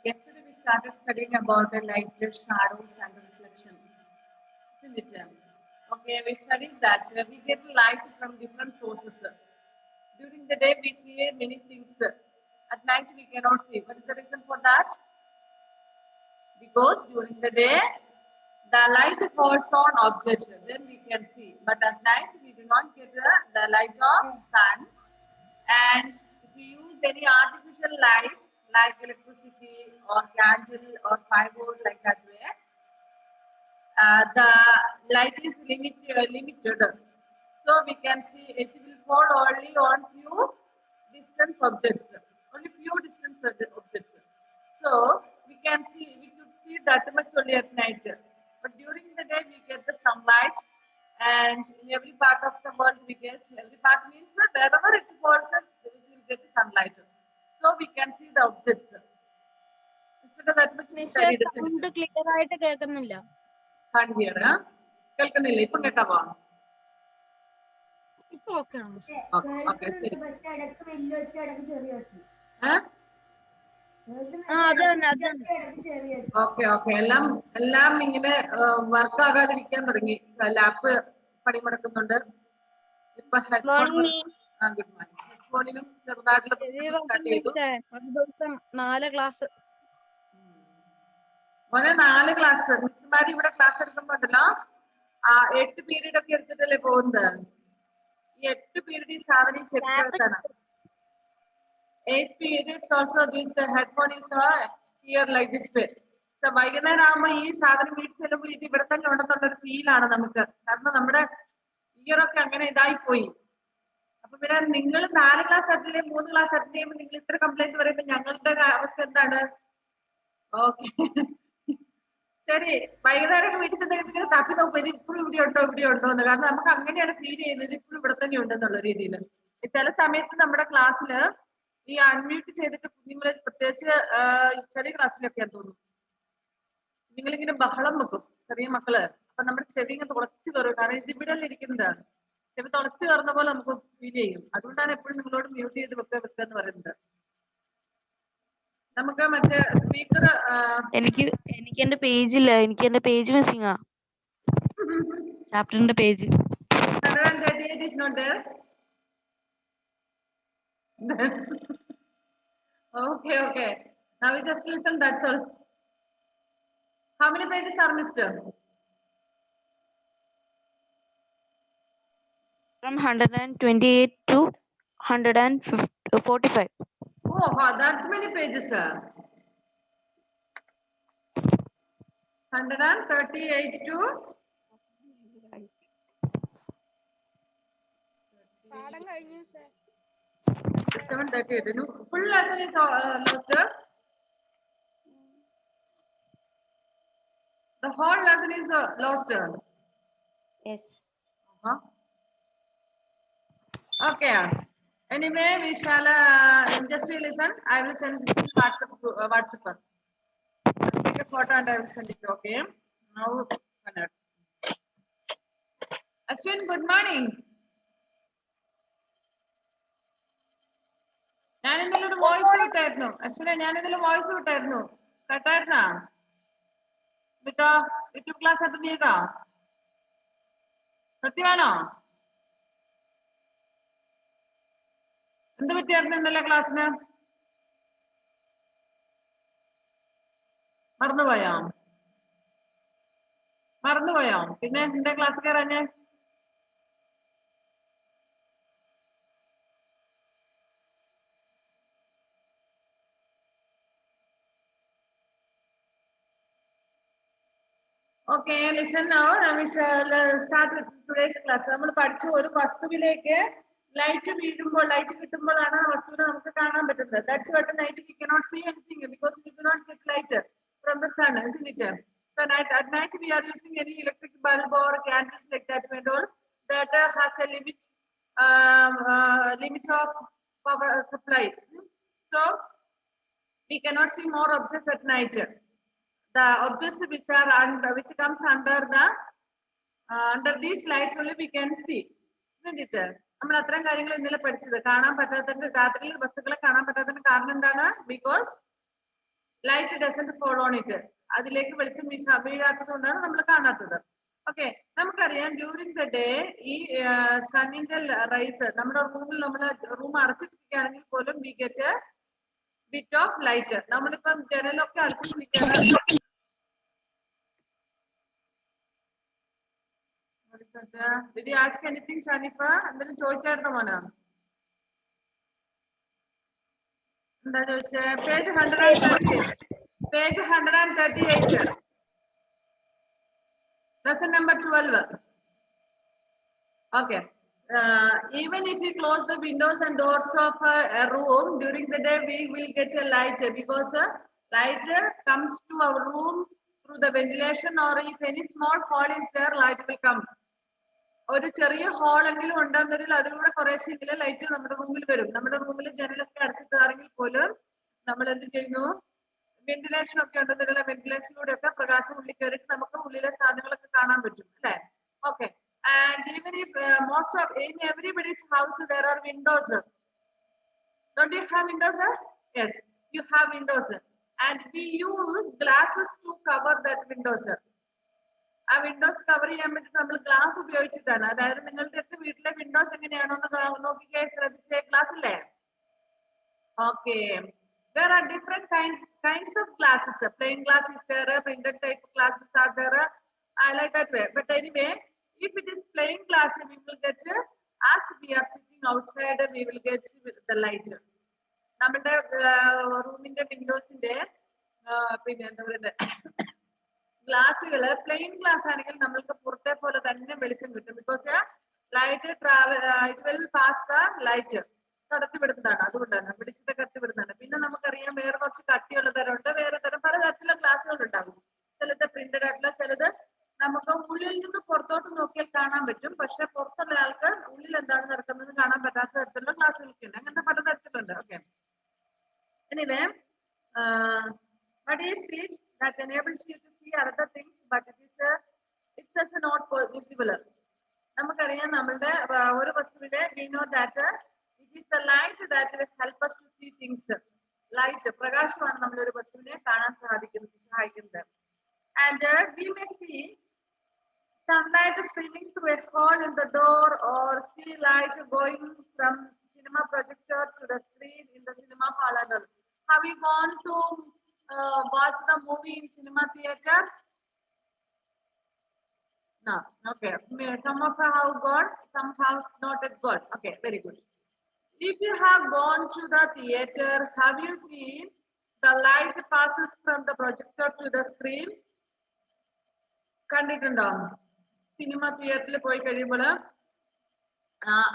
Yesterday we started studying about the light, shadows, and reflection. Isn't it? Okay, we studied that we get light from different sources. During the day we see many things. At night we cannot see. What is the reason for that? Because during the day the light falls on objects, then we can see. But at night we do not get the light of sun. And if you use any artificial light like electricity or candle or firewood like that way, the light is limited. So we can see it will fall only on few distant objects, only few distant objects. So we could see that much only at night. But during the day we get the sunlight, and in every part of the world we get, every part means that wherever it falls, we will get sunlight. So we can see the objects. Instead of that much we മിസ്സേ studied. Sound clear ആയിട്ട് കേൾക്കുന്നില്ല. Can't hear, കേൾക്കുന്നില്ല, ഇപ്പം കേൾക്കാവോ? ഇപ്പൊ okay ആണ് മിസ്സേ. Okay ശരി. ഓക്കെ ഓക്കെ, എല്ലാം ഇങ്ങനെ വർക്ക് ആകാതിരിക്കാൻ തുടങ്ങി. ലാപ്പ് പണിമുടക്കുന്നുണ്ട്. ഇപ്പൊ ഹെഡ്ഫോൺ, ഗുഡ് മോർണിംഗ്. ഹെഡ്ഫോണിനും ചെറുതായിട്ടുള്ള പ്രശ്നം സ്റ്റാർട്ട് ചെയ്തു. ഒരു ദിവസം 4 ക്ലാസ്. മോനെ 4 ക്ലാസ് മിസ്സുമാർ ഇവിടെ ക്ലാസ് എടുക്കുമ്പോണ്ടല്ലോ 8 പീരീഡ് ഒക്കെ എടുത്തിട്ടല്ലേ പോകുന്നത്. ഈ 8 പീരീഡ് ഈ സാധനം ചെറുതാണ്. 8 periods also this headphone is here like this way. So വൈകുന്നേരം ആകുമ്പോൾ ഈ സാധനം വീട്ടിൽ ചെല്ലുമ്പോൾ ഇത് ഇവിടെ തന്നെ ഉണ്ടെന്നുള്ളൊരു ഫീലാണ് നമുക്ക്. കാരണം നമ്മുടെ ഇയറൊക്കെ അങ്ങനെ ഇതായി പോയി. അപ്പൊ പിന്നെ നിങ്ങൾ 4 ക്ലാസ് അറ്റൻഡ് ചെയ്യും, 3 ക്ലാസ് അറ്റൻഡ് ചെയ്യുമ്പോൾ നിങ്ങൾ ഇത്ര കംപ്ലൈന്റ് പറയുമ്പോൾ ഞങ്ങളുടെ അവസ്ഥ എന്താണ്? ഓക്കെ ശരി, വൈകുന്നേരം വീട്ടിൽ ചെന്ന് കഴിയുമ്പോൾ തപ്പി നോക്കും ഇത് ഇപ്പോഴും ഇവിടെ ഉണ്ടോ എന്ന്. കാരണം നമുക്ക് അങ്ങനെയാണ് ഫീൽ ചെയ്യുന്നത്, ഇപ്പോഴും ഇവിടെ തന്നെ ഉണ്ടെന്നുള്ള രീതിയിൽ. ചില സമയത്ത് നമ്മുടെ ക്ലാസ്സിൽ ഈ അൺമ്യൂട്ട് ചെയ്തിട്ട് കുഞ്ഞുങ്ങളെ, പ്രത്യേകിച്ച് ചെറിയ ക്ലാസ്സിലൊക്കെയാന്ന് തോന്നുന്നു, നിങ്ങളിങ്ങനെ ബഹളം വെക്കും ചെറിയ മക്കള്. അപ്പൊ നമ്മുടെ ചെവി ഇങ്ങനെ തുളച്ചു കയറും. കാരണം ഇത് ഇവിടെ ഇരിക്കുന്നത്, ചെവി തുളച്ചു കയറുന്ന പോലെ നമുക്ക് ഫീൽ ചെയ്യും. അതുകൊണ്ടാണ് എപ്പോഴും നിങ്ങളോട് മ്യൂട്ട് ചെയ്ത് വെക്കുക എന്ന് പറയുന്നത്. നമുക്ക് മറ്റേ സ്പീക്കർ, എനിക്ക് എന്റെ പേജില്ല, എനിക്ക് എന്റെ പേജ് മിസ്സിംഗ് ആ, ചാപ്റ്ററിന്റെ page. 138 is not there. Okay. Now we just listen, that's all. How many pages are missed? From 128 to 145. Oh, that many pages, sir. 138 to 738. Full lesson is lost. The whole lesson is lost. Yes. Okay. Anyway, we shall just listen. I will send WhatsApp. Take a photo and I will send it. Okay. Now, Ashwin, good morning. ഞാൻ ഇന്നലെ ഒരു voice വിട്ടായിരുന്നു. അശ്വിനെ, ഞാൻ ഇന്നലെ voice വിട്ടായിരുന്നു. കേട്ടായിരുന്നാ? വിട്ടു class attend ചെയ്താ? സത്യമാണോ? എന്ത് പറ്റിയായിരുന്നു ഇന്നലെ ക്ലാസ്സിന്? മറന്നുപോയോ? പിന്നെ എന്റെ class കയറാഞ്ഞേ? Okay, listen now. We shall start with today's class. നമ്മൾ പഠിച്ചു, ഒരു വസ്തുവിലേക്ക് ലൈറ്റ് വീഴുമ്പോൾ, ലൈറ്റ് കിട്ടുമ്പോഴാണ് ആ വസ്തുവിനെ നമുക്ക് കാണാൻ പറ്റുന്നത്. That's what at night we cannot see anything because we do not get light from the sun, isn't it? So at night we are using any electric bulb or candles like that and all. That has a limit of power supply. So we cannot see more objects at night. The objects which comes under these lights only we can see, isn't it? നമ്മൾ അത്രയും കാര്യങ്ങൾ ഇന്നലെ പഠിച്ചത്. കാണാൻ പറ്റാത്തതിന്റെ, രാത്രിയിൽ വസ്തുക്കളെ കാണാൻ പറ്റാത്തതിന്റെ കാരണം എന്താണ്? Because light doesn't follow on it. അതിലേക്ക് വെളിച്ചം വീഴാത്തത് കൊണ്ടാണ് നമ്മൾ കാണാത്തത്. ഓക്കെ, നമുക്കറിയാം ഡ്യൂറിങ് ദ ഡേ ഈ സണ്ണിന്റെ റൈസ് നമ്മുടെ റൂമിൽ നമ്മൾ റൂം അടച്ചിട്ടിരിക്കുകയാണെങ്കിൽ പോലും we get bit of light. നമ്മളിപ്പം ജനലൊക്കെ അടച്ചിട്ടിരിക്കുകയാണ്. Did you ask anything, Shanifa? എന്തെങ്കിലും ചോദിച്ചായിരുന്നോ മോനെ? എന്താ ചോദിച്ചേ? Page 138, lesson number 12. Okay. Even if we close the windows and doors of a room during the day, we will get a light because light comes to our room through the ventilation, or if any small hole is there, light will come. ഒരു ചെറിയ whole എങ്കിലും ഉണ്ടെന്നെങ്കിൽ അതിലൂടെ കുറേശ്ശെങ്കിലും light നമ്മുടെ റൂമിൽ വരും. നമ്മുടെ റൂമിൽ ജനലൊക്കെ അടച്ചിട്ടാണെങ്കിൽ പോലും നമ്മൾ എന്ത് ചെയ്യുന്നു? വെന്റിലേഷൻ ഒക്കെ ഉണ്ടെന്നുള്ള വെന്റിലേഷനിലൂടെ ഒക്കെ പ്രകാശം ഉള്ളിൽ കയറിയിട്ട് നമുക്ക് ഉള്ളിലെ സാധനങ്ങളൊക്കെ കാണാൻ പറ്റും അല്ലേ? Okay, and even if most of in everybody's house there are windows. Don't you have windows? Yes, you have windows, and we use glasses to cover that windows. ആ വിൻഡോസ് കവർ ചെയ്യാൻ വേണ്ടി നമ്മൾ ഗ്ലാസ് ഉപയോഗിച്ചിട്ടാണ്. അതായത് നിങ്ങളുടെ ഒക്കെ വീട്ടിലെ Windows എങ്ങനെയാണോ എന്ന് നോക്കിക്കേ, ശ്രദ്ധിച്ചേ. ഗ്ലാസ് ഇല്ലേ? Okay, there are different kinds of glasses. Plain glass is there, printed type glasses are there. I like that way. But anyway, if it is plain glass, we will get, as we are sitting outside, we will get the light. നമ്മുടെ റൂമിന്റെ വിൻഡോസിന്റെ പിന്നെ എന്താ പറയുന്നത്, ഗ്ലാസുകള് plain glass ആണെങ്കിൽ നമ്മൾക്ക് പുറത്തെ പോലെ തന്നെ വെളിച്ചം കിട്ടും. Because light travel it will pass the light, കടത്തിവിടുന്നതാണ്. അതുകൊണ്ടാണ് വെളിച്ചത്തെ കടത്തിവിടുന്നതാണ്. പിന്നെ നമുക്കറിയാം വേറെ കുറച്ച് കട്ടിയുള്ള തരമുണ്ട്, വേറെ തരം പലതരത്തിലുള്ള ഗ്ലാസുകൾ ഉണ്ടാകും. ചിലത് പ്രിന്റഡ് ആയിട്ടുള്ള, ചിലത് നമുക്ക് ഉള്ളിൽ നിന്ന് പുറത്തോട്ട് നോക്കിയാൽ കാണാൻ പറ്റും, പക്ഷെ പുറത്തുള്ള ആൾക്ക് ഉള്ളിൽ എന്താണ് നടക്കുന്നത് കാണാൻ പറ്റാത്ത തരത്തിലുള്ള ഗ്ലാസുകളൊക്കെ ഉണ്ട്. അങ്ങനത്തെ പലതരത്തിലുണ്ട്. Okay, anyway, what is it that enables you to see other things but it's just not visible? നമുക്കറിയാം നമ്മളുടെ ഒരു വസ്തുവിലെ we know that it is the light that will help us to see things. Light, പ്രകാശമാണ് നമ്മൾ ഒരു വസ്തുവിനെ കാണാൻ സഹായിക്കുന്നത്. And we may see sunlight streaming through a hole in the door, or see light going from cinema projector to the screen in the cinema hall. Have you gone to watch the movie in cinema theater? No. Okay, some of you have gone, some have not yet gone. Okay, very good. If you have gone to the theater, have you seen the light passes from the projector to the screen? കണ്ടിട്ടുണ്ടോ? Cinema തിയേറ്ററിൽ പോയി കഴിയുമ്പോൾ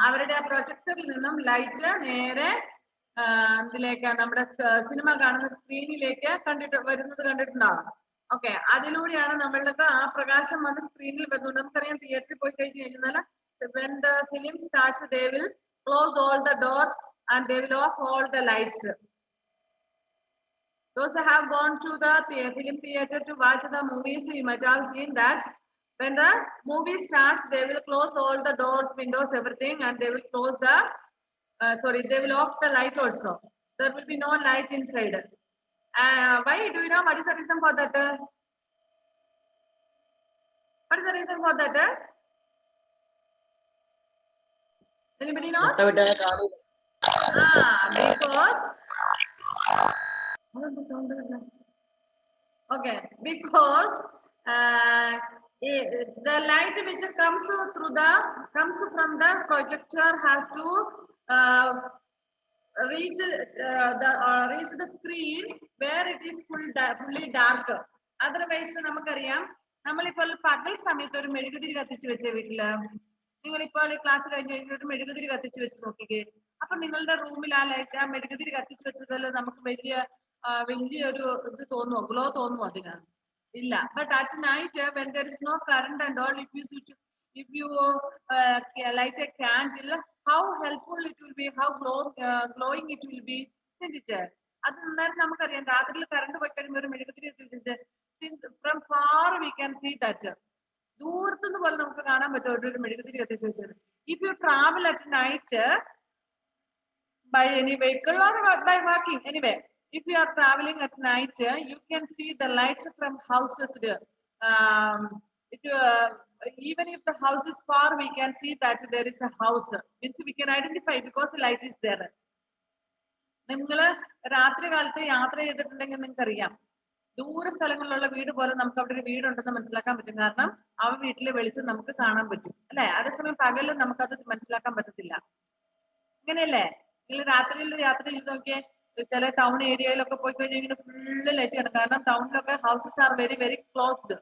അവരുടെ പ്രൊജക്ടറിൽ നിന്നും light നേരെ ഇതിലേക്ക് നമ്മുടെ cinema കാണുന്ന സ്ക്രീനിലേക്ക് വരുന്നത് കണ്ടിട്ടുണ്ടോ? ഓക്കെ, അതിലൂടെയാണ് നമ്മൾക്ക് ആ പ്രകാശം വന്ന് സ്ക്രീനിൽ വരുന്നത്. നമുക്കറിയാം തിയേറ്ററിൽ പോയി കഴിഞ്ഞു കഴിഞ്ഞാൽ when the film starts, they will close all the doors and they will off all the lights. Those who have gone to the film theater to watch the movies, you might have seen that when the movie starts, they will close all the doors, windows, everything, and they will close the they will off the light also. There will be no light inside. Why? Do you know what is the reason for that? What is the reason for that? Anybody knows? Because okay, because the light which comes from the projector has to reach the screen where it is fully dark. Otherwise നമുക്കറിയാം, നമ്മളിപ്പോൾ പകൽ സമയത്ത് ഒരു മെഴുകുതിരി കത്തിച്ചു വെച്ച വീട്ടില്, നിങ്ങളിപ്പോൾ ക്ലാസ് കഴിഞ്ഞ് കഴിഞ്ഞിട്ട് മെഴുകുതിരി കത്തിച്ചു വെച്ച് നോക്കിക്കേ. അപ്പൊ നിങ്ങളുടെ റൂമിൽ ആ ലൈറ്റ്, ആ മെഴുകുതിരി കത്തിച്ചു വെച്ചതല്ല നമുക്ക് വലിയൊരു ഇത് തോന്നുമോ, ഗ്ലോ തോന്നുമോ അതിന്? ഇല്ല. But at night when there is no current and all, if you light a candle, how helpful it will be, how glowing it will be, isn't it? അത് നന്നായിട്ട് നമുക്കറിയാം. രാത്രിയിൽ കറണ്ട് പോയി കഴിയുമ്പോൾ ഒരു മെഴുകുതിരി കത്തിച്ചിട്ട് from far we can see that. ദൂരത്തുനിന്ന് പോലെ നമുക്ക് കാണാൻ പറ്റും ഒരു മെഴുകുതിരി കത്തിച്ചു വെച്ചത്. If you travel at night by any vehicle or by walking, anyway, if you are traveling at night, you can see the lights from houses. If you, even if the house is far, we can see that there is a house. Means we can identify because the light is there. നിങ്ങള് രാത്രി കാലത്ത് യാത്ര ചെയ്തിട്ടുണ്ടെങ്കിൽ നിങ്ങൾക്ക് അറിയാം, ദൂര സ്ഥലങ്ങളിലുള്ള വീട് പോലെ നമുക്ക് അവിടെ ഒരു വീടുണ്ടെന്ന് മനസ്സിലാക്കാൻ പറ്റും. കാരണം ആ വീട്ടിലെ വെളിച്ചം നമുക്ക് കാണാൻ പറ്റും, അല്ലെ? അതേസമയം പകലും നമുക്കത് മനസ്സിലാക്കാൻ പറ്റത്തില്ല. അങ്ങനെയല്ലേ? നിങ്ങൾ രാത്രിയിൽ യാത്ര ചെയ്ത് നോക്കിയേ, ചില ടൗൺ ഏരിയയിലൊക്കെ പോയി കഴിഞ്ഞാൽ ഇങ്ങനെ ഫുള്ള് ലൈറ്റ് ആണ്. കാരണം ടൗണിലൊക്കെ houses are very very closed,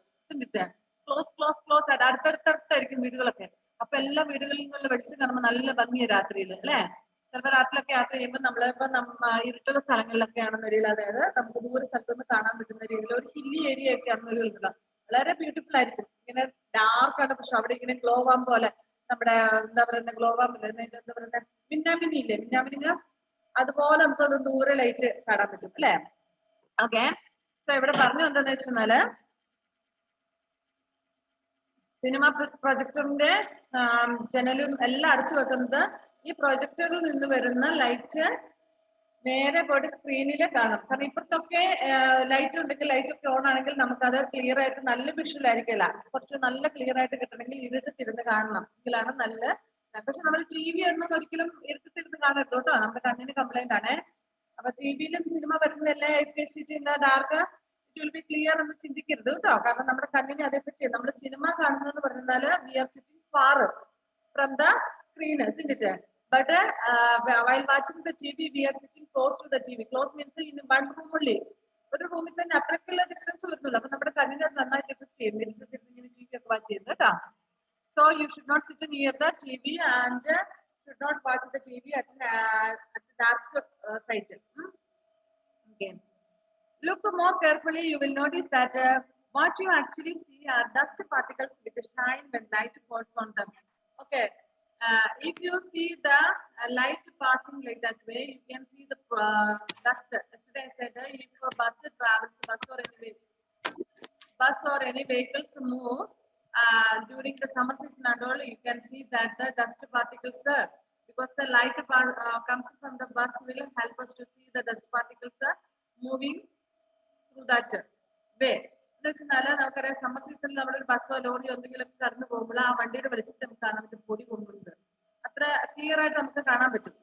close ആയിട്ട് അടുത്തടുത്തായിരിക്കും വീടുകളൊക്കെ. അപ്പൊ എല്ലാ വീടുകളിൽ നിന്നുള്ള വെളിച്ചം കാണുമ്പോൾ നല്ല ഭംഗിയാണ് രാത്രിയിൽ, അല്ലെ? ചിലപ്പോൾ രാത്രിയിലൊക്കെ യാത്ര ചെയ്യുമ്പോൾ നമ്മളിപ്പോ ഇരുട്ടുള്ള സ്ഥലങ്ങളിലൊക്കെ ആണെന്നൊരിക്കലും, അതായത് നമുക്ക് ദൂര സ്ഥലത്തുനിന്ന് കാണാൻ പറ്റുന്ന രീതിയിൽ ഒരു ഹില്ലി ഏരിയ ഒക്കെ ആണെന്നൊരിക്കലുള്ള വളരെ ബ്യൂട്ടിഫുൾ ആയിരിക്കും. ഇങ്ങനെ ഡാർക്കാണ്, പക്ഷെ അവിടെ ഇങ്ങനെ ഗ്ലോവാം പോലെ നമ്മുടെ എന്താ പറയുന്ന ഗ്ലോവാം ഇല്ലേ, എന്താ പറയുന്ന മിന്നാമിനി ഇല്ലേ, മിന്നാമിനിങ് അതുപോലെ നമുക്കത് ദൂരെ ലൈറ്റ് കാണാൻ പറ്റും, അല്ലെ? ഓക്കെ. സോ ഇവിടെ പറഞ്ഞു എന്താന്ന് വെച്ചാല് സിനിമ പ്രൊജക്ടറിന്റെ ജനലും എല്ലാം അടച്ചു വെക്കുന്നത് ഈ പ്രൊജക്ടറിൽ നിന്ന് വരുന്ന ലൈറ്റ് നേരെ പോയിട്ട് സ്ക്രീനിൽ കാണും. കാരണം ഇപ്പുറത്തൊക്കെ ലൈറ്റ് ഉണ്ടെങ്കിൽ, ലൈറ്റ് ഒക്കെ ഓൺ ആണെങ്കിൽ നമുക്കത് ക്ലിയർ ആയിട്ട് നല്ല വിഷ്വൽ ആയിരിക്കില്ല. കുറച്ച് നല്ല ക്ലിയർ ആയിട്ട് കിട്ടണമെങ്കിൽ ഇരുട്ടത്തിരുന്ന് കാണണം, എങ്കിലാണ് നല്ല. പക്ഷെ നമ്മൾ ടി വി ഒന്നും ഒരിക്കലും ഇരുട്ടത്തിരുന്ന് കാണരുത് കേട്ടോ, നമ്മുടെ കണ്ണിന് കംപ്ലൈന്റ് ആണ്. അപ്പൊ ടി വിയിലും സിനിമ വരുന്നതല്ലേ dark it will be clear എന്ന് ചിന്തിക്കരുത് കേട്ടോ. കാരണം നമ്മുടെ കണ്ണിനെ അതേപ്പറ്റി നമ്മൾ സിനിമ കാണുന്നതെന്ന് പറഞ്ഞാൽ we are sitting far from the screen, isn't it? But while watching the TV, we are sitting close to the TV. Close means in one room only. ഒരു റൂമിൽ തന്നെ അത്രയ്ക്കുള്ള ഡിസ്റ്റൻസ് വരുന്നില്ല. അപ്പൊ നമ്മുടെ കണ്ണിനെ നന്നായിട്ട് എഫക്ട് ചെയ്യും. ഇങ്ങനെ ടി വി ഒക്കെ വാച്ച് ചെയ്യുന്നത് കേട്ടോ. So you should not sit near the TV and should not watch the TV at the dark side. Okay. Look more carefully. You will notice that what you actually see are dust particles which shine when light falls on them. Okay. If you see the light passing like that way, you can see the dust. Yesterday I said if your bus travels, bus or any vehicles move during the summer season and all, you can see that the dust particles, because the light comes from the bus, will help us to see the dust particles moving through that way. നമുക്കറിയാം summer സീസണിൽ നമ്മുടെ ഒരു ബസ്സോ ലോറിയോ എന്തെങ്കിലും കടന്നു പോകുമ്പോൾ ആ വണ്ടിയുടെ വെളിച്ചത്തിൽ നമുക്ക് കാണാൻ പറ്റും, പൊടി കൊണ്ടുണ്ട് അത്ര ക്ലിയർ ആയിട്ട് നമുക്ക് കാണാൻ പറ്റും.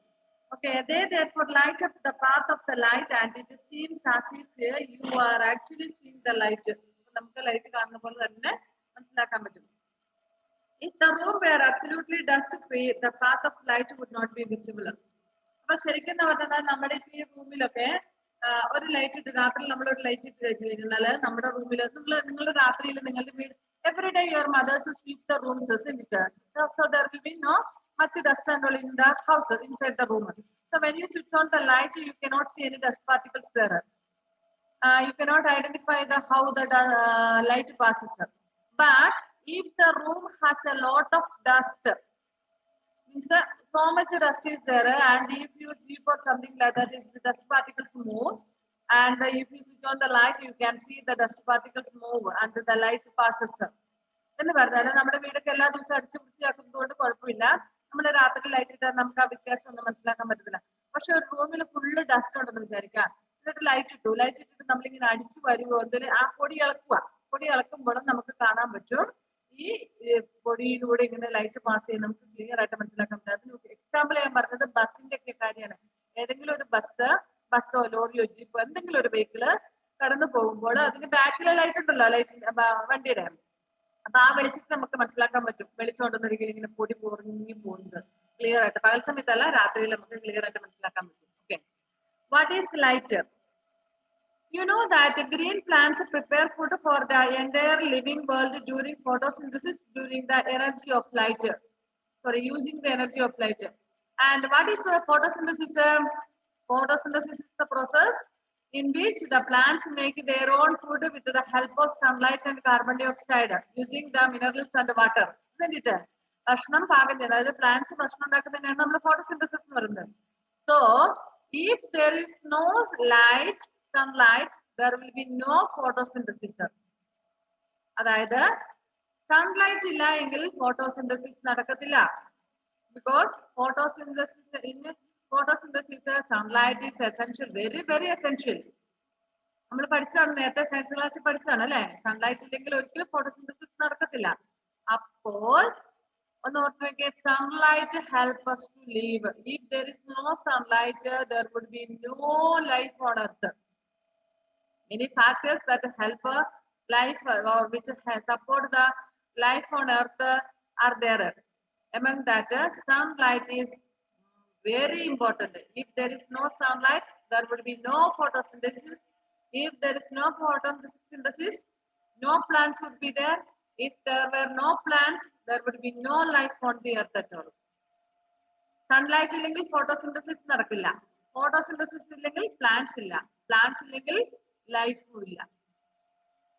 Okay, they therefore light up the path of the light and it seems as if you are actually seeing the light. നമുക്ക് ലൈറ്റ് കാണുന്ന പോലെ തന്നെ മനസ്സിലാക്കാൻ പറ്റും. If the room were absolutely dust free, the path of light would not be visible. അപ്പൊ ശരിക്കും പറഞ്ഞാൽ നമ്മുടെ ഈ റൂമിലൊക്കെ ഒരു ലൈറ്റ് ഇട്ട് രാത്രി നമ്മളൊരു ലൈറ്റ് ഇട്ട് കഴിഞ്ഞാൽ നമ്മുടെ റൂമിൽ നിങ്ങളുടെ രാത്രിയിൽ നിങ്ങളുടെ വീട് every day your mothers sweep the rooms, isn't it? So there will be no much dust and all in the house, inside the room. So when you switch on the light, you cannot see any dust particles there. You cannot identify how the light passes. But if the room has a lot of dust, means so much dust is there, and if you sleep or something like that, if the dust particles move, and if you switch on the light, you can see the dust particles move and the light passes. എന്ന് പറഞ്ഞാൽ നമ്മുടെ വീടൊക്കെ എല്ലാ ദിവസവും അടിച്ചു വൃത്തിയാക്കുന്നതുകൊണ്ട് കുഴപ്പമില്ല, നമ്മൾ രാത്രി ലൈറ്റ് ഇട്ടാൽ നമുക്ക് ആ വ്യത്യാസം ഒന്നും മനസ്സിലാക്കാൻ പറ്റത്തില്ല. പക്ഷെ ഒരു റൂമിൽ ഫുള്ള് ഡസ്റ്റ് ഉണ്ടെന്ന് വിചാരിക്കാം, എന്നിട്ട് ലൈറ്റ് ഇട്ടിട്ട് നമ്മളിങ്ങനെ അടിച്ചു വരുവോ ആ പൊടി ഇളക്കുമ്പോഴും നമുക്ക് കാണാൻ പറ്റും ഈ പൊടിയിലൂടെ ഇങ്ങനെ ലൈറ്റ് പാസ് ചെയ്ത് നമുക്ക് ക്ലിയർ ആയിട്ട് മനസ്സിലാക്കാൻ പറ്റും. അതിന് എക്സാമ്പിൾ ഞാൻ പറഞ്ഞത് ബസ്സിന്റെ ഒക്കെ കാര്യമാണ്. ഏതെങ്കിലും ഒരു ബസ്സോ ലോറിയോ ജീപ്പോ എന്തെങ്കിലും ഒരു വെഹിക്കിള് കടന്നു പോകുമ്പോൾ അതിന് ബാക്കിലെ ലൈറ്റ് ഉണ്ടല്ലോ, ലൈറ്റിന്റെ വണ്ടിയുടെ, അപ്പൊ ആ വെളിച്ചത്തിൽ നമുക്ക് മനസ്സിലാക്കാൻ പറ്റും വെളിച്ചം ഉണ്ടെന്നൊരിക്കലും ഇങ്ങനെ പൊടി പൊറിഞ്ഞു പോകുന്നത് ക്ലിയർ ആയിട്ട്. പകൽ സമയത്തല്ല, രാത്രിയിൽ നമുക്ക് ക്ലിയർ ആയിട്ട് മനസ്സിലാക്കാൻ പറ്റും. Okay, what is light? You know that green plants prepare food for the entire living world during photosynthesis, using the energy of light. And what is photosynthesis? Photosynthesis is the process in which the plants make their own food with the help of sunlight and carbon dioxide, using the minerals and water. Isn't it? ഭക്ഷണം പാകം ചെയ്യുന്നത്, അതായത് plants ഭക്ഷണം ഉണ്ടാക്കുന്നതിനാണ് നമ്മൾ photosynthesis എന്ന് പറയുന്നത്. So if there is no light, sunlight, there will be no photosynthesis. അതായത് sunlight ഇല്ല എങ്കിൽ ഫോട്ടോസിന്തസിസ് നടക്കത്തില്ല. Because photosynthesis in photosynthesis, sunlight is essential, very, very essential. നമ്മൾ പഠിച്ചാണ് നേരത്തെ സയൻസ് ക്ലാസ്സിൽ പഠിച്ചാണ് അല്ലെ, സൺലൈറ്റ് ഇല്ലെങ്കിൽ ഒരിക്കലും ഫോട്ടോസിന്തസിസ് നടക്കത്തില്ല. അപ്പോൾ ഒന്ന് ഓർത്ത് നോക്കിയേ, sunlight help us to live. If there is no sunlight, there would be no life on earth. Many factors that help life or which support the life on earth are there. Among that, sunlight is very important. If there is no sunlight, there would be no photosynthesis. If there is no photosynthesis, no plants would be there. If there were no plants, there would be no life on the earth at all. Sunlight illengil photosynthesis നടക്കില്ല, photosynthesis illengil plants ഇല്ല, plants illengil life illa.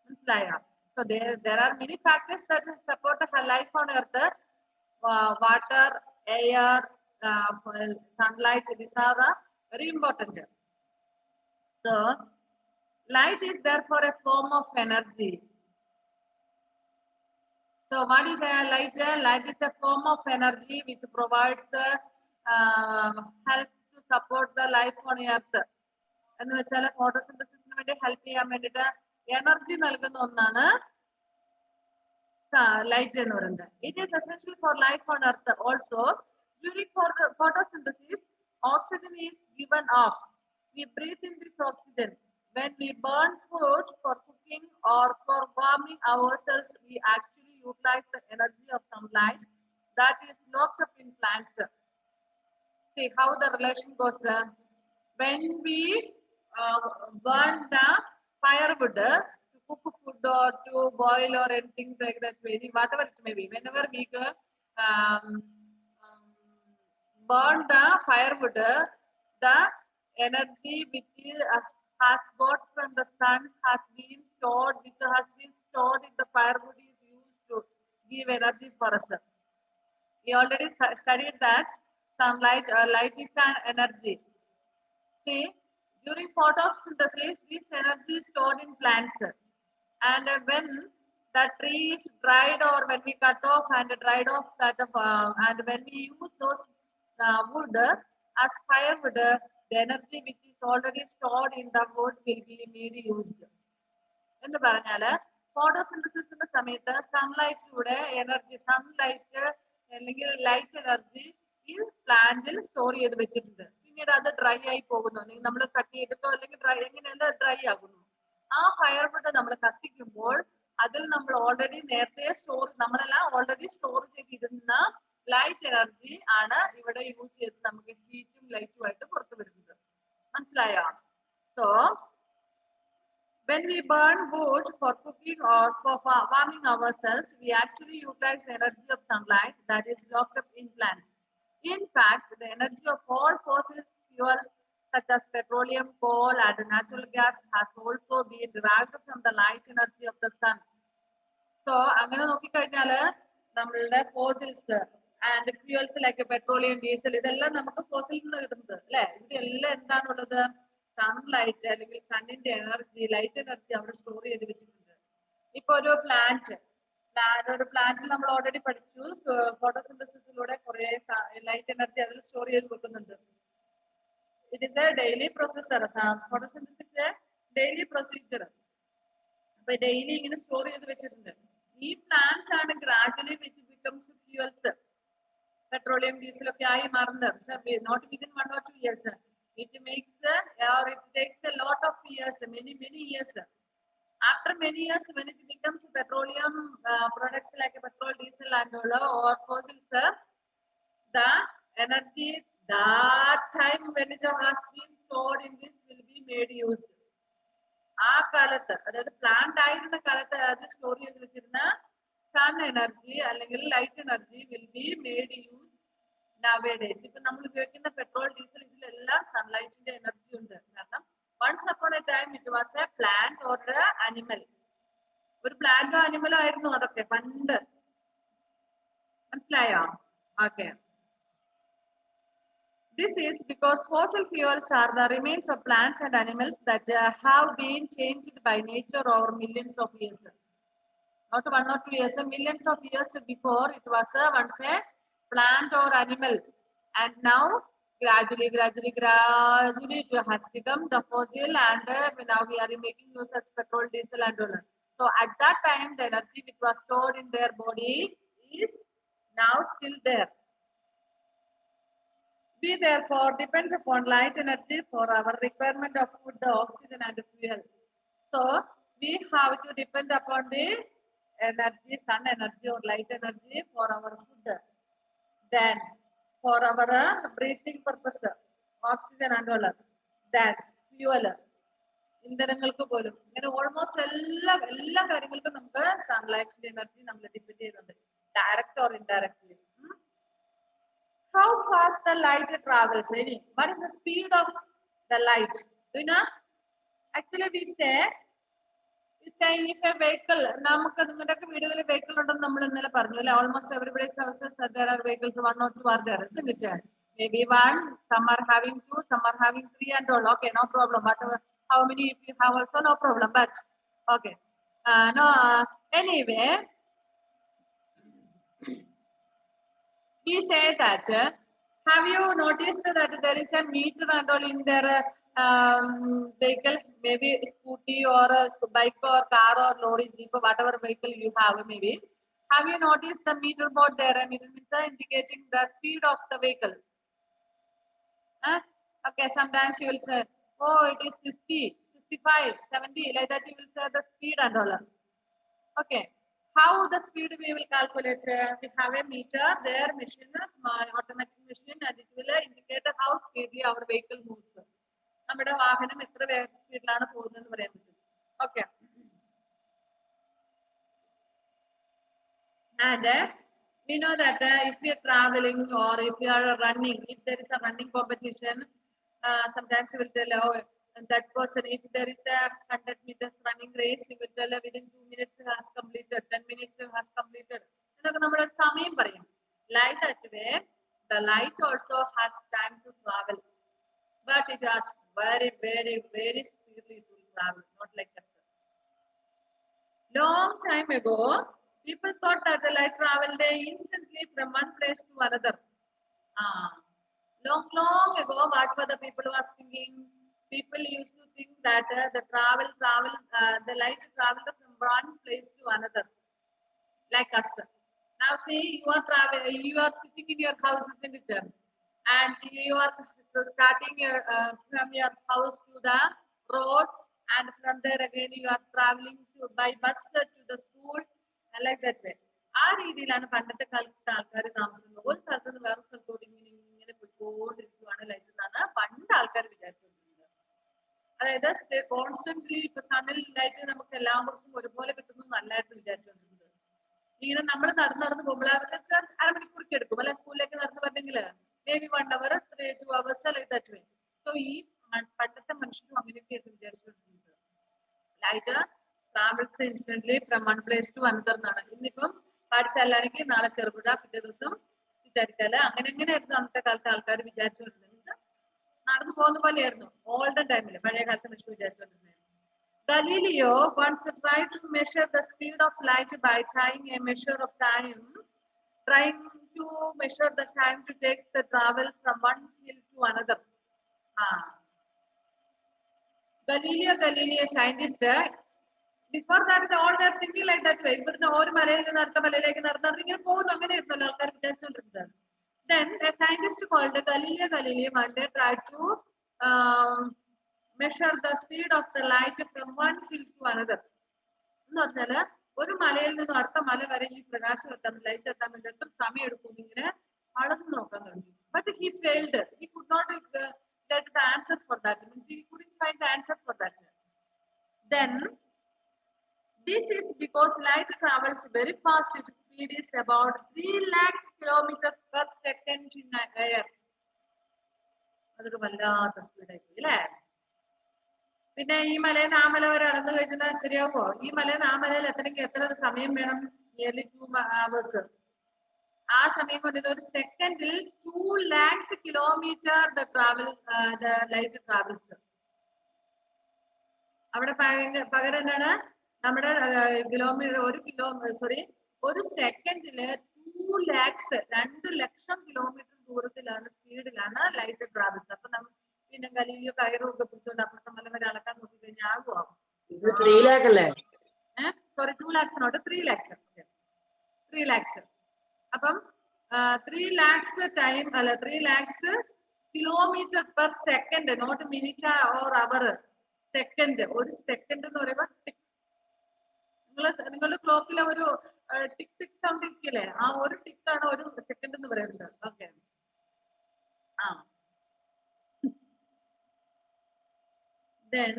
മനസ്സിലായോ? So there are many factors that support the life on earth. Water, air, sunlight, these are very important. So light is therefore a form of energy. So what is light? Light is a form of energy which provides help to support the life on earth. എന്ന് വെച്ചാൽ ഫോട്ടോസിന്തസിസിന് വേണ്ടി help ചെയ്യാൻ വേണ്ടിട്ട് energy നൽകുന്ന ഒന്നാണ് light എന്ന് പറയുന്നത്. It is essential for life on earth. Also, during photosynthesis, oxygen is given off. We breathe in this oxygen. When we burn food for cooking or for warming ourselves, we actually utilize the energy of sunlight that is locked up in plants. See how the relation goes. When we burn the firewood to cook food or to boil or anything like that, whatever it may be, whenever we burn the firewood, the energy which has got from the sun has been stored, which has been stored in the firewood is used to give energy for us. We already studied that sunlight, light is an energy. See, during photosynthesis, this energy is stored in plants. And when the tree is dried or when we cut off and dried off that, and when we use those wood as firewood, the energy which is already stored in the wood will be made used. എന്ന് പറഞ്ഞാല് ഫോട്ടോസിന്തസിസിന്റെ സമയത്ത് സൺലൈറ്റിലൂടെ energy, sunlight അല്ലെങ്കിൽ light energy ഈ പ്ലാന്റിൽ store ചെയ്ത് വെച്ചിട്ടുണ്ട്. പിന്നീട് അത് ഡ്രൈ ആയി പോകുന്നു, അല്ലെങ്കിൽ നമ്മൾ കട്ട് ചെയ്തിട്ടോ അല്ലെങ്കിൽ ഡ്രൈ എങ്ങനെയല്ല ഡ്രൈ ആകുന്നു. ആ ഫയർവുഡ് നമ്മൾ കത്തിക്കുമ്പോൾ അതിൽ നമ്മൾ ഓൾറെഡി നേരത്തെ നമ്മളെല്ലാം ഓൾറെഡി സ്റ്റോർ ചെയ്തിരുന്ന ലൈറ്റ് എനർജി ആണ് ഇവിടെ യൂസ് ചെയ്ത് നമുക്ക് ഹീറ്റും ലൈറ്റും ആയിട്ട് പുറത്തു വരുന്നത്. മനസ്സിലായോ? So when we burn wood for cooking or for warming ourselves, we actually utilize the energy of sunlight that is locked up in plants. In fact, the energy of all fossil fuels such as petroleum, coal, and natural gas has also been derived from the light energy of the sun. So, അങ്ങനെ നോക്കിക്കഴിഞ്ഞാല് നമ്മളുടെ fossils and fuels like petroleum, diesel, ഇതെല്ലാം നമുക്ക് ഫോസിലിൽ നിന്ന് കിട്ടുന്നത് അല്ലെ. ഇതെല്ലാം എന്താണുള്ളത്? Sunlight അല്ലെങ്കിൽ സണ്ണിന്റെ എനർജി, ലൈറ്റ് എനർജി അവിടെ സ്റ്റോർ ചെയ്ത് വെച്ചിട്ടുണ്ട്. ഇപ്പൊ ഒരു പ്ലാന്റിൽ നമ്മൾ ഓൾറെഡി പഠിച്ചു, ഫോട്ടോസിന്തസിസിലൂടെ കുറെ ലൈറ്റ് എനർജി അതിൽ സ്റ്റോർ ചെയ്ത് വെക്കുന്നുണ്ട്. It is A daily procedure. Photosynthesis daily procedure. അപ്പൊ ഡെയിലി ഇങ്ങനെ സ്റ്റോർ ചെയ്ത് വെച്ചിട്ടുണ്ട്. ഈ പ്ലാന്റ്സ് ആണ് gradually which becomes fuels, petroleum, diesel ഒക്കെ ആയി മാറുന്നത്. പക്ഷെ not within 1 or 2 years. It makes or it takes a lot of years, many years. After many years, when it becomes petroleum products like petrol, diesel, and or fossils, the energy that time when it has been stored in this will be made used. ആ കാലത്ത്, അതായത് plant ആയിരുന്ന കാലത്ത് അത് store ചെയ്ത് വെച്ചിരുന്ന sun energy അല്ലെങ്കിൽ light energy will be made use nowadays. ഇപ്പൊ നമ്മൾ ഉപയോഗിക്കുന്ന പെട്രോൾ, ഡീസൽ, ഇതിലെല്ലാം സൺലൈറ്റിന്റെ എനർജി ഉണ്ട്. കാരണം once upon a time it was a plant or a animal. ഒരു പ്ലാന്റോ അനിമലോ ആയിരുന്നു അതൊക്കെ പണ്ട്. മനസ്സിലായോ? Okay. This is because fossil fuels are the remains of plants and animals that have been changed by nature over millions of years. Not 1 or 2 years, millions of years before it was once a plant or animal, and now gradually it has become the fossil, and now we are making use as petrol, diesel and all. So at that time the energy which was stored in their body is now still there. We therefore depend upon light energy for our requirement of food, oxygen and fuel. So we have to depend upon the energy, sun energy or light energy for our food. Then for our breathing purpose, oxygen and all. Then fuel. ഇന്ധനങ്ങൾക്ക് പോലും ഇങ്ങനെ almost എല്ലാ കാര്യങ്ങൾക്കും നമുക്ക് സൺലൈറ്റിന്റെ energy നമ്മൾ depend ചെയ്യുന്നുണ്ട്, direct or indirectly. How fast the light travels? What is the speed of the light? Do you know? Actually, we say if a vehicle, നമുക്ക് നിങ്ങളുടെയൊക്കെ വീടുകളിൽ വെഹിക്കിൾ ഉണ്ടെന്ന് നമ്മൾ ഇന്നലെ പറഞ്ഞു അല്ലെ. Almost everybody's houses there are vehicles, 1 or 2 are there, isn't it? Maybe 1, some are having 2, some are having 3 and all. Okay, no problem. But how many if you have also, no problem. But okay, no, anyway, we say that have you noticed that there is a meter and all in their vehicle, maybe scooty or a bike or car or lorry, jeep, whatever vehicle you have, maybe have you noticed the meter board there? Meter means indicating the speed of the vehicle. Okay, sometimes you will say, oh, it is 60, 65, 70, like that you will say the speed and all. Okay, how the speed we will calculate? We have a meter there, machine, automatic machine, and it will indicate how speedily our vehicle moves. നമ്മുടെ വാഹനം എത്ര സ്പീഡിലാണ് പോകുന്നതെന്ന് പറയാൻ പറ്റും. Okay, and we know that if we are traveling or if we are running, if there is a running competition, sometimes you will tell, oh, and that person, if there is a 100 meters running race, you will tell within 2 minutes has completed, 10 minutes has completed. ഇതൊക്കെ നമ്മൾ സമയം പറയും. Like that way, the light also has time to travel, but it has very speedily to travel, not like that. Long time ago, people thought that the light traveled instantly from one place to another. Long ago, what were the people was thinking? People used to think that the the light traveled from one place to another, like us. Now see, you are sitting in your house, isn't it? And you are starting from your house to the road, and from there again you are traveling by bus to the school, and like that way. ആ രീതിയിലാണ് പണ്ടത്തെ കാലത്തെ ആൾക്കാർ താമസിക്കുന്നത്. ഒരു സ്ഥലത്ത് നിന്ന് വേറെ സ്ഥലത്തോട്ട് ഇങ്ങനെ പോയിക്കൊണ്ടിരിക്കുകയാണ് ലൈറ്റ് എന്നാണ് പണ്ട് ആൾക്കാർ വിചാരിച്ചുകൊണ്ടിരുന്നത്. അതായത് കോൺസ്റ്റന്റ്ലി ഇപ്പൊ സണ്ണിൽ ലൈറ്റ് നമുക്ക് എല്ലാവർക്കും ഒരുപോലെ കിട്ടുന്നു നല്ലതായിട്ട് വിചാരിച്ചുകൊണ്ടിരുന്നത്. ഇങ്ങനെ നമ്മൾ നടന്ന് പോകുമ്പോഴാണ് അരമണിക്കൂർക്ക് എടുക്കും അല്ലെ സ്കൂളിലേക്ക് നടന്നു വരണമെങ്കിൽ maybe 1 hour, 2 hours, like that way. So ഈ പണ്ടത്തെ മനുഷ്യരും അങ്ങനെയൊക്കെയായിട്ട് വിചാരിച്ചുകൊണ്ടിരുന്നത്. Light travels instantly from one place to another എന്നാണ്. ഇന്നിപ്പം പഠിച്ചല്ലാണെങ്കിൽ നാളെ ചെറുപുഴ, പിറ്റേ ദിവസം വിചാരിച്ചാല് അങ്ങനെയായിരുന്നു അന്നത്തെ കാലത്തെ ആൾക്കാർ വിചാരിച്ചുകൊണ്ടിരുന്നത്. നടന്നു പോകുന്ന പോലെയായിരുന്നു ഓൾഡ് ടൈമില്, പഴയ കാലത്തെ മനുഷ്യർ വിചാരിച്ചുകൊണ്ടിരുന്നത്. Galileo once tried to measure the speed of light by trying a measure of time, trying to measure the time to take the travel from one hill to another. Galileo Galilei, scientist, before that all were thinking like that way. ഇവിടുന്ന് ഒരു മലയിൽ നിന്ന് അടുത്ത മലയിലേക്ക് നടന്നിട്ട് ഇങ്ങനെ പോകുന്നു, അങ്ങനെയായിരുന്നല്ലോ ആൾക്കാർ വിചാരിച്ചുകൊണ്ടിരുന്നത്. Then a scientist called Galileo Galilei one day tried to measure the speed of the light from one hill to another. എന്ന് പറഞ്ഞാല് ഒരു മലയിൽ നിന്ന് അടുത്ത മല വരെ ഈ പ്രകാശം എത്താൻ, ലൈറ്റ് എത്താൻ വേണ്ടി എത്ര സമയം എടുക്കും ഇങ്ങനെ അളന്ന് നോക്കാൻ തുടങ്ങി. But he failed. He could not get the answer for that. Means he couldn't find the answer for that. Then this is because light travels very fast. Its speed is about 3 lakh kilometers per second in air. അതൊരു വല്ലാത്ത സ്പീഡായിരിക്കും അല്ലേ? പിന്നെ ഈ മലയിൽ ആ മല വരെ അളന്നു കഴിഞ്ഞാൽ ശരിയാവോ? ഈ മലയിൽ ആ മലയിൽ എത്തണമെങ്കിൽ എത്ര സമയം വേണം? Nearly 2 hours. ആ സമയം കൊണ്ട് ഒരു സെക്കൻഡിൽ 2 lakhs kilometer the light travels. അവിടെ പകരം എന്താണ് നമ്മുടെ ഒരു സെക്കൻഡില് 2 lakhs 2 ലക്ഷം കിലോമീറ്റർ ദൂരത്തിലാണ് സ്പീഡിലാണ് ലൈറ്റ് ട്രാവൽസ്. അപ്പൊ നമ്മൾ പിന്നെ ഗലീലിയോ കയറും ഒക്കെ പിടിച്ചോണ്ട് അപ്പുറത്തെ മല വരെ അളക്കാൻ നോക്കി കഴിഞ്ഞാൽ ആകുമോ? 3 lakh അല്ലേ? Sorry 2 lakhs not 3 lakhs. 3 lakhs. അപ്പം 3 lakhs ടൈം അല്ല 3 lakhs kilometre per second, not minute or hour, second. ഒരു സെക്കൻഡ് എന്ന് പറയുമ്പോൾ നിങ്ങളുടെ ക്ലോക്കിലെ ഒരു ടിക് ടിക് സൗണ്ട് ഇരിക്കില്ലേ, ആ ഒരു ടിക്കാണ് ഒരു സെക്കൻഡ് എന്ന് പറയുന്നത്. Okay. Then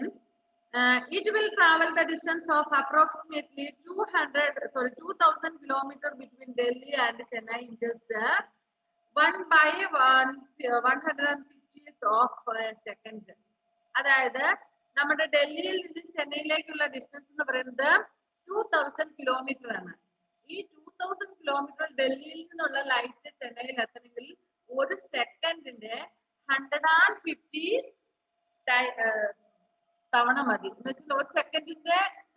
it will travel the distance of approximately 2000 kilometers between Delhi and Chennai in just 1/150th of a second. അതായത് നമ്മുടെ ഡൽഹിയിൽ നിന്ന് ചെന്നൈയിലേക്കുള്ള ഡിസ്റ്റൻസ് എന്ന് പറയുന്നത് 2000 കിലോമീറ്റർ ആണ്. ഈ 2000 കിലോമീറ്റർ ഡൽഹിയിൽ നിന്നുള്ള ലൈറ്റ് ചെന്നൈയിൽ എത്തണമെങ്കിൽ ഒരു സെക്കൻഡിന്റെ 150 തവണ മതി. എന്ന് വെച്ചാൽ ഒരു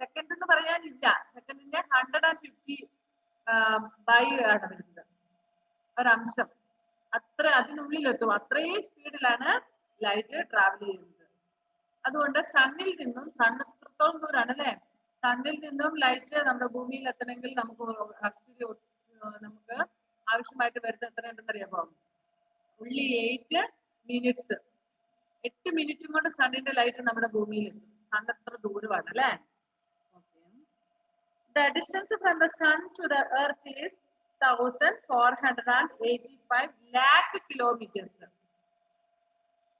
സെക്കൻഡ് എന്ന് പറയാനില്ല, സെക്കൻഡിന്റെ 150 ബൈ ആണ് വരുന്നത്, ഒരംശം. അതിനുള്ളിലെത്തും. അത്രയും സ്പീഡിലാണ് ലൈറ്റ് ട്രാവൽ ചെയ്യുന്നത്. അതുകൊണ്ട് സണ്ണിൽ നിന്നും, സണ്ണ് എത്രത്തോളം ദൂരാണ് അല്ലെ, സണ്ണിൽ നിന്നും ലൈറ്റ് നമ്മുടെ ഭൂമിയിൽ എത്തണമെങ്കിൽ നമുക്ക് ആവശ്യമായിട്ട് വരുന്നത് എത്രയുണ്ടെന്ന് അറിയാമോ? only 8 minutes. 8 മിനിറ്റും കൊണ്ട് സണ്ണിന്റെ ലൈറ്റ് നമ്മുടെ ഭൂമിയിൽ എത്തും. സൺ എത്ര ദൂരമാണ് അല്ലെ? The distance from the sun to the earth is 1485 lakh kilometers.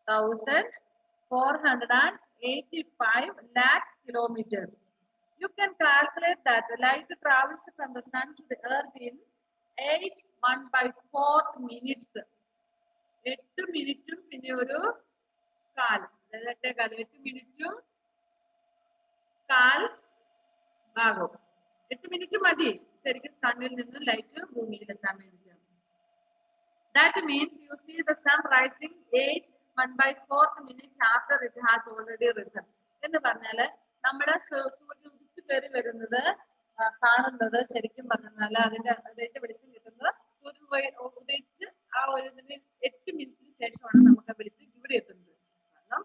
1485 lakh kilometers. You can calculate that the light travels from the sun to the earth in 1/4 minutes. 8 മിനിറ്റും പിന്നെ ഒരു കാൽ, 8 മിനിറ്റും കാൽ ഭാഗം. 8 മിനിറ്റ് മതി ശരിക്കും സണ്ണിൽ നിന്ന് ലൈറ്റ് ഭൂമിയിൽ എത്താൻ വേണ്ടി. That means you see the sun rising 1/4 minutes after it has already risen. എന്ന് പറഞ്ഞാല് നമ്മുടെ സൂര്യൻ ഉദിച്ചു കയറി വരുന്നത് കാണുന്നത് ശരിക്കും പറഞ്ഞാൽ അതിന്റെ വെളിച്ചം കിട്ടുന്നത് സൂര്യൻ ഉദയിച്ച് ആ ഒരു 8 മിനിറ്റിന് ശേഷമാണ് നമുക്ക് വെളിച്ചം ഇവിടെ എത്തുന്നത്. കാരണം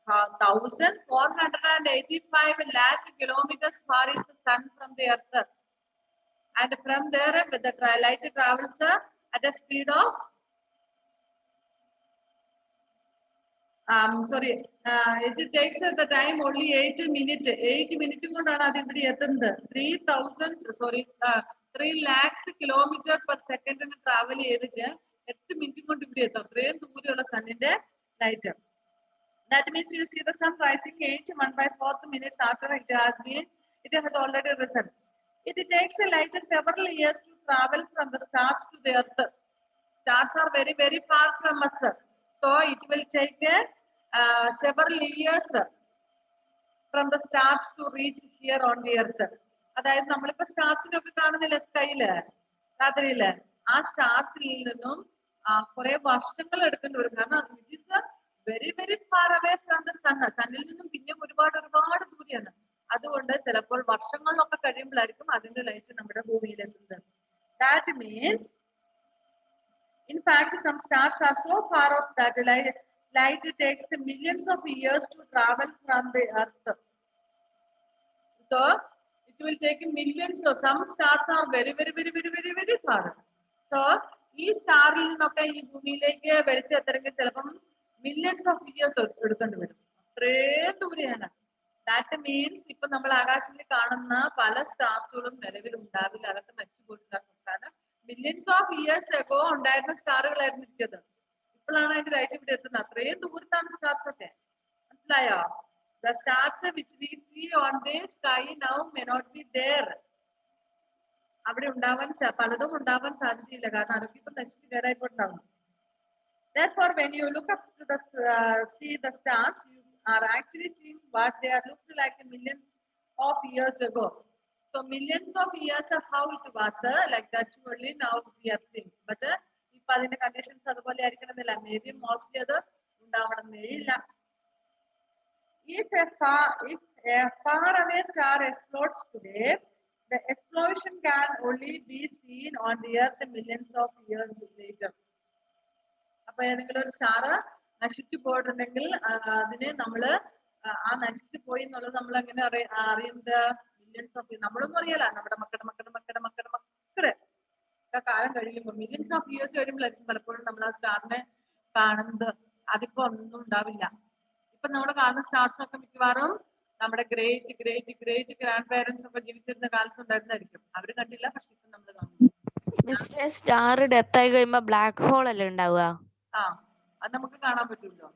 1485 lakh kilometers far is the sun from the earth, and from there with the light travels at a speed of it takes the time only 8 minutes. 8 minutes കൊണ്ടാണ് അത് ഇവിടെ എത്തുന്നത്. 3 lakhs kilometers per second travel ചെയ്തിട്ട് 8 minute കൊണ്ട് ഇവിടെ എത്തും. അത്രയും ദൂരെയുള്ള സണ്ണിന്റെ light. That means you see the sun rising 1/4 minutes after it has already risen. It takes a light several years to travel from the stars to the earth. Stars are very, very far from us, so it will take several years from the stars to reach here on the earth. അതായത് നമ്മളിപ്പോ സ്റ്റാർസിനൊക്കെ കാണുന്നില്ല സ്കൈയില്, രാത്രിയില്, ആ സ്റ്റാർസിൽ നിന്നും കുറെ വർഷങ്ങൾ എടുക്കേണ്ടി വരും. കാരണം it is very very far away from the sun. സണ്ണിൽ നിന്നും പിന്നെയും ഒരുപാട് ദൂരെയാണ്. അതുകൊണ്ട് ചിലപ്പോൾ വർഷങ്ങളിലൊക്കെ കഴിയുമ്പോഴായിരിക്കും അതിന്റെ ലൈറ്റ് നമ്മുടെ ഭൂമിയിൽ എത്തുന്നത്. That means in fact some stars are so far off that light takes millions of years to travel from the earth. So it will take millions. So some stars are very very very very very very far. So ഈ സ്റ്റാറിൽ നിന്നൊക്കെ ഈ ഭൂമിയിലേക്ക് വെളിച്ചം എത്തണമെങ്കിൽ ചിലപ്പം millions of years എടുക്കേണ്ടി വരും. അത്രയും ദൂരെയാണ്. That means ഇപ്പൊ നമ്മൾ ആകാശത്തിൽ കാണുന്ന പല സ്റ്റാർസുകളും നിലവിൽ ഉണ്ടാവില്ല, അതൊക്കെ നശിച്ചു പോയിട്ടുണ്ടാകും. കാരണം മില്യൺസ് ഓഫ് ഇയേഴ്സ് എഗോ ഉണ്ടായിരുന്ന സ്റ്റാറുകളായിരുന്നു ഇരിക്കുന്നത്. ഇപ്പോഴാണ് അതിന്റെ ലൈറ്റ് ഇവിടെ എത്തുന്നത്. അത്രയും ദൂരത്താണ് സ്റ്റാർസ് ഒക്കെ. മനസ്സിലായോ? The stars which we see on the sky now may not be there. അവിടെ ഉണ്ടാവാൻ പലതും ഉണ്ടാവാൻ സാധ്യതയില്ല. കാരണം അതൊക്കെ ഇപ്പൊ നശിച്ചു കയറായിപ്പോണ്ടാവും. Therefore, when you look up to see the stars, you are actually seeing what they are looked like a million of years ago. So millions of years of how it was like that only now we are seeing. But if the conditions അതുപോലെ ആയിരിക്കണമെന്നില്ല. Maybe mostly അത് ഉണ്ടാവണമെന്നില്ല. If a far away star explodes today, the explosion can only be seen on the earth millions of years later. അപ്പൊ ഏതെങ്കിലും ഒരു star നശിച്ചു പോയിട്ടുണ്ടെങ്കിൽ അതിന് നമ്മള് ആ നശിച്ചു പോയി എന്നുള്ളത് നമ്മൾ എങ്ങനെ അറിയുന്നത്? മില്യൺസ് ഓഫ് നമ്മളൊന്നും അറിയാല, നമ്മുടെ മക്കളുടെ കാലം കഴിയുമ്പോൾ മില്യൺസ് ഓഫ് ഇയേഴ്സ് കഴിയുമ്പോഴായിരിക്കും പലപ്പോഴും നമ്മൾ ആ സ്റ്റാറിനെ കാണുന്നത്. അതിപ്പോ ഒന്നും ഉണ്ടാവില്ല. ഇപ്പൊ നമ്മൾ കാണുന്ന സ്റ്റാർസ് ഒക്കെ മിക്കവാറും നമ്മുടെ great great great grand parents ഒക്കെ ജീവിച്ചിരുന്ന കാലത്ത് ഉണ്ടായിരുന്നായിരിക്കും. അവര് കണ്ടില്ല, പക്ഷെ ഇപ്പൊ നമ്മൾ കാണുന്നു. സ്റ്റാർ ഡെത്ത് ആയി കഴിയുമ്പോ ബ്ലാക്ക് ഹോൾ അല്ലേ ഉണ്ടാവുക? ആ, അത് നമുക്ക് കാണാൻ പറ്റുമല്ലോ.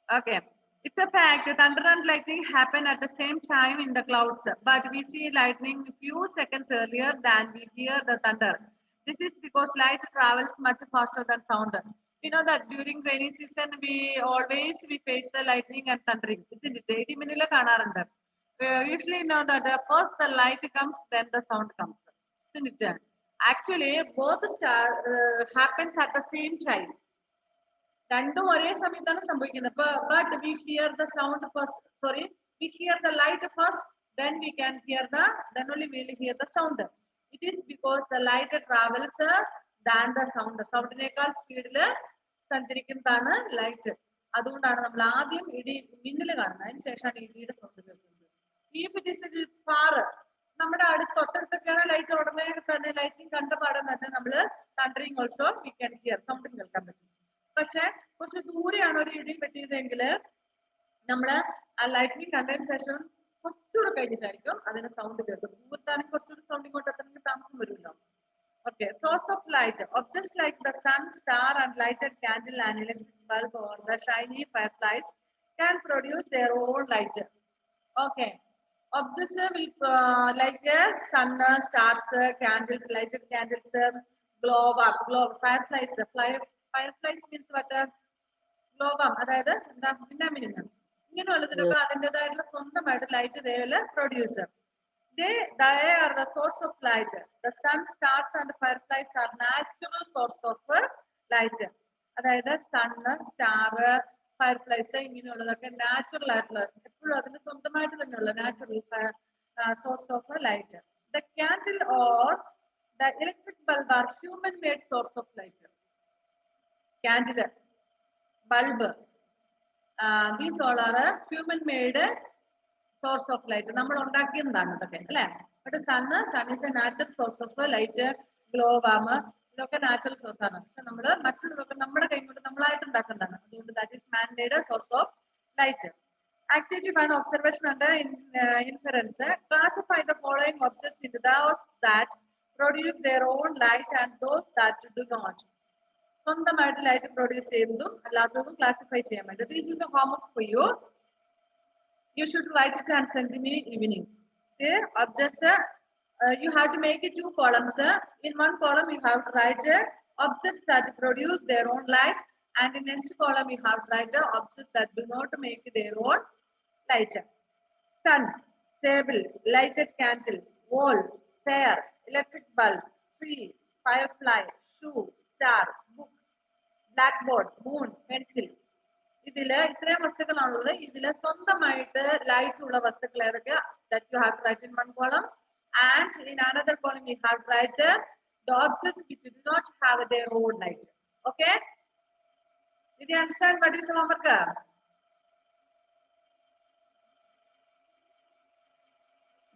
Okay, it's a fact. Thunder and lightning happen at the same time in the clouds, but we see lightning a few seconds earlier than we hear the thunder. This is because light travels much faster than sound. You know that during rainy season we face the lightning and thundering, isn't it? We usually know that first the light comes, then the sound comes, isn't it? Actually, both happens at the same time. രണ്ടും ഒരേ സമയത്താണ് സംഭവിക്കുന്നത്. But we hear the sound first. Sorry, we hear the light first, then only we will hear the sound. It is because the light travels than the sound. സൗണ്ടിനേക്കാൾ സ്പീഡിൽ സഞ്ചരിക്കുന്നതാണ് light. അതുകൊണ്ടാണ് നമ്മൾ ആദ്യം മിന്നല് കാണുന്നത്, അതിന് ശേഷമാണ് ഇടിയുടെ സൗണ്ട് കേൾക്കുന്നത്. If it is far, നമ്മുടെ തൊട്ടടുത്തൊക്കെയാണ് ലൈറ്റ് ഉടനെ തന്നെ ലൈറ്റിംഗ് കണ്ട പാടാൻ തന്നെ നമ്മൾ thundering also we can hear, സൗണ്ടും കേൾക്കാൻ പറ്റും. പക്ഷെ കുറച്ച് ദൂരെയാണ് ഒരു ഇടി പറ്റിയതെങ്കിൽ നമ്മള് ആ ലൈറ്റിനിങ് കണ്ടതിന് ശേഷം കുറച്ചുകൂടെ കഴിഞ്ഞിട്ടായിരിക്കും അതിന് സൗണ്ട് കേൾക്കും. ദൂരത്താണെങ്കിൽ കുറച്ചുകൂടി സൗണ്ട് ഇങ്ങോട്ട് എത്തണമെങ്കിൽ താമസം വരുമല്ലോ. Okay, source of light. Objects like the sun, star, and lighted candle and electric bulb or the shiny fireflies can produce their own light. Okay, objects will like sun, stars, candles, lighted candles, globe, fireflies. Fireflies means what? Glowworm, അതായത് എന്താ മിന്നാമിനുങ്ങ്. ഇങ്ങനെയുള്ളതിനൊക്കെ അതിൻ്റെതായിട്ടുള്ള സ്വന്തമായിട്ട് light they will produce. They are the source of light. The sun, stars and fireflies are natural source of light. അതായത് sun, star, fireflies ഇങ്ങനെയുള്ളതൊക്കെ natural ആയിട്ടുള്ള, എപ്പോഴും അതിന് സ്വന്തമായിട്ട് തന്നെയുള്ള natural source of light. The candle or the electric bulb are human made source of light. Candle, bulb, these all are human made source of light. നമ്മൾ ഉണ്ടാക്കിയതാണ് ഇതൊക്കെ അല്ലേ? but sun is a natural source of light. glowworm ഇതൊക്കെ natural source ആണ്. പക്ഷെ നമ്മൾ മറ്റുള്ളതൊക്കെ നമ്മുടെ കൈ കൊണ്ട് നമ്മളായിട്ട് ഉണ്ടാക്കുന്നതാണ്. അതുകൊണ്ട് that is man made source of light. Activity 1, observation and inference. Classify the following objects into those that produce their own light and those that do not. സ്വന്തമായിട്ട് ലൈറ്റ് പ്രൊഡ്യൂസ് ചെയ്യുന്നതും അല്ലാത്തതും ക്ലാസിഫൈ ചെയ്യാൻ വേണ്ടി. This is a homework for you. You should write it and send me evening. Okay, objects, you have to make it 2 columns. In one column you have to write objects that produce their own light, and in next column you have to write objects that do not make their own light. Sun, table, lighted candle, wall, chair, electric bulb, tree, firefly, shoe, star, book, blackboard, moon, pencil. ഇതില് ഇത്രയും വസ്തുക്കളാണുള്ളത്. ഇതില് സ്വന്തമായിട്ട് light ഉള്ള വസ്തുക്കൾ ഏതൊക്കെ? that you have to write in one column, and in another column you have to write the objects which do not have their own light. Okay, did you understand what is the homework?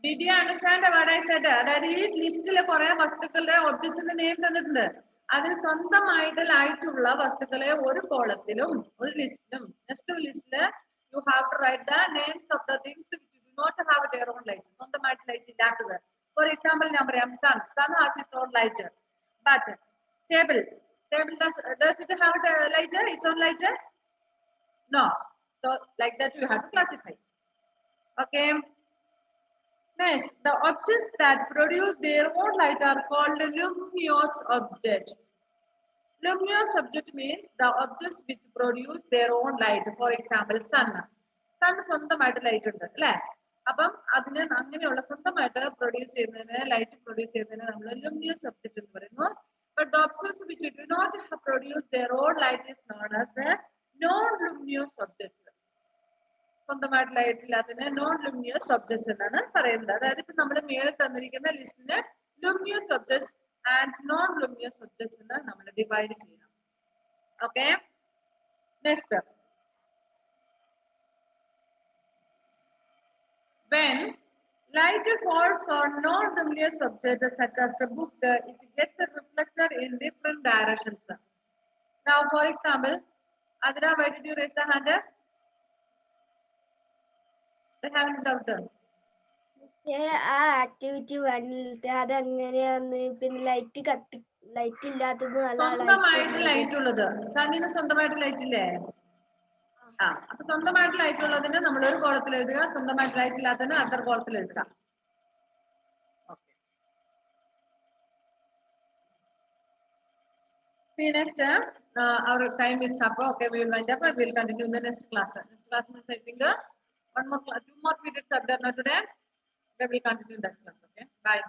Did you understand what I said? അതായത് ഈ ലിസ്റ്റിലെ കുറെ വസ്തുക്കളുടെ ഒബ്ജക്ട്സിന്റെ name തന്നിട്ടുണ്ട്. അതിൽ സ്വന്തമായിട്ട് light ഉള്ള വസ്തുക്കളെ ഒരു കോളത്തിലും ഒരു ലിസ്റ്റിലും നെക്സ്റ്റ് ലിസ്റ്റില് you have to write the names of the things which do not have their own light. സ്വന്തമായിട്ട് ലൈറ്റ് ഇല്ലാത്തത്. For example, ഞാൻ പറയാം sun has its own light. But table does it have a light? Its own light? No. So like that you have to classify. Okay. Next, the objects that produce their own light are called luminous objects. Luminous object means the objects which produce their own light. For example, sun സ്വന്തമായിട്ട് light ഉണ്ട് അല്ലെ? അപ്പം അതിന് അങ്ങനെയുള്ള സ്വന്തമായിട്ട് produce ചെയ്യുന്നതിന് light produce ചെയ്യുന്നതിന് നമ്മൾ luminous object എന്ന് പറയുന്നു. But the objects which do not produce their own light is known as non-luminous objects. സ്വന്തമായിട്ട് ലൈറ്റ് ഇല്ലാത്തതിന് നോൺ ലുമിനിയസ് ഒബ്ജക്ട്സ് എന്നാണ് പറയുന്നത്. അതായത് ഇപ്പൊ നമ്മൾ മേലെ തന്നിരിക്കുന്ന ലിസ്റ്റിന് ലുമിനിയസ് ഒബ്ജക്ട്സ് and non-luminous objects എന്ന് നമ്മൾ divide ചെയ്യണം. Okay. Next. When light falls on non-luminous objects such as a book, it gets reflected in different directions. Now, for example, Adira, why did you raise the hand? They haven't doubted. ആ activity വണ്ണിലത്തെ അതെങ്ങനെയാന്ന് പിന്നെ light ഇല്ലാത്തത് സ്വന്തമായിട്ട് light ഉള്ളത് സണ്ണിന് സ്വന്തമായിട്ട് light ഇല്ലേ? അപ്പൊ സ്വന്തമായിട്ട് light ഉള്ളതിന് നമ്മൾ ഒരു കോളത്തിൽ എഴുതുക, സ്വന്തമായിട്ട് ലൈറ്റ് ഇല്ലാത്തതിന് അടുത്ത കോളത്തിൽ എഴുതുക. Okay. See next, our time is up. Okay, we will wind up. We will continue in the next class. Next class means I think two more periods are there now today. We will continue in that class. Okay, bye.